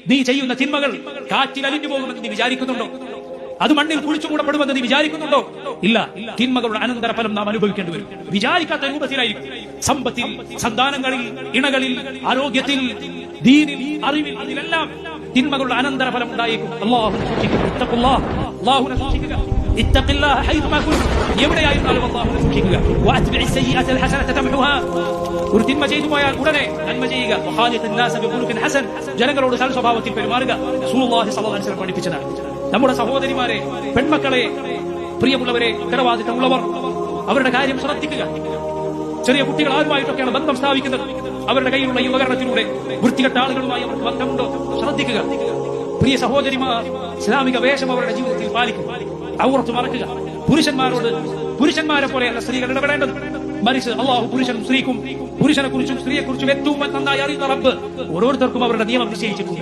നീ ചെയ്യുന്ന തിന്മകൾ കാറ്റിൽ അലിഞ്ഞു പോകുമെന്ന് നീ വിചാരിക്കുന്നുണ്ടോ? അത് മണ്ണിൽ കുഴിച്ചുകൂടപ്പെടുമെന്ന് നീ വിചാരിക്കുന്നുണ്ടോ? ഇല്ല. തിന്മകളുടെ അനന്തരഫലം നാം അനുഭവിക്കേണ്ടി വരും. വിചാരിക്കാത്ത രൂപത്തിലായിരിക്കും. സമ്പത്തിൽ, സന്താനങ്ങളിൽ, ഇണകളിൽ, ആരോഗ്യത്തിൽ, ദീനിൽ, അറിവിൽ, അതിലെല്ലാം തിന്മകളുടെ അനന്തരഫലം ഉണ്ടായിരിക്കും. അല്ലാഹുവിനെ സൂക്ഷിക്കുക. ഇത്തഖില്ലാഹ ഹൈതുമാ കുൻതും. എവിടെയായിരുന്നാലും അല്ലാഹുവിനെ സൂക്ഷിക്കുക. വഅത്ബിഇ സയ്യിഅത ഹസനത തംഹുഹാ. ഒരു തിന്മ ചെയ്തു പോയാൽ ഉടനെ നന്മ ചെയ്യുക. വഖാലിഖിൻ നാസ ബിഖുലുഖിൻ ഹസൻ. ജനങ്ങളോട് സൽസ്വഭാവത്തിൽ പെരുമാറുക. റസൂലുള്ളാഹി സ്വല്ലല്ലാഹു അലൈഹി വസല്ലം പഠിപ്പിച്ചതാണ്. നമ്മുടെ സഹോദരിമാരെ, പെൺമക്കളെ, പ്രിയമുള്ളവരെ, ഉത്തരവാദിത്തമുള്ളവർ, അവരുടെ കാര്യം ശ്രദ്ധിക്കുക. ചെറിയ കുട്ടികൾ ആരുമായിട്ടൊക്കെയാണ് ബന്ധം സ്ഥാപിക്കുന്നത്. അവരുടെ കയ്യിലുള്ള ഈ ഉപകരണത്തിലൂടെ വൃത്തികെട്ട ആളുകളുമായി അവർക്ക് ബന്ധമുണ്ടോ ശ്രദ്ധിക്കുക. പ്രിയ സഹോദരിമാർ, ഇസ്ലാമിക വേഷം അവരുടെ ജീവിതത്തിൽ പാലിക്കുക. ഔറത്ത് മറക്കുക. പുരുഷന്മാരോട് പുരുഷന്മാരെ പോലെയല്ല സ്ത്രീകൾ ഇടപെടേണ്ടത്. മറിച്ച് അള്ളാഹു പുരുഷനും സ്ത്രീക്കും, പുരുഷനെ കുറിച്ചും സ്ത്രീയെ കുറിച്ചും ഏറ്റവും നന്നായി അറിയുന്ന റബ്ബ് ഓരോരുത്തർക്കും അവരുടെ നിയമം നിശ്ചയിച്ചിട്ടുണ്ട്.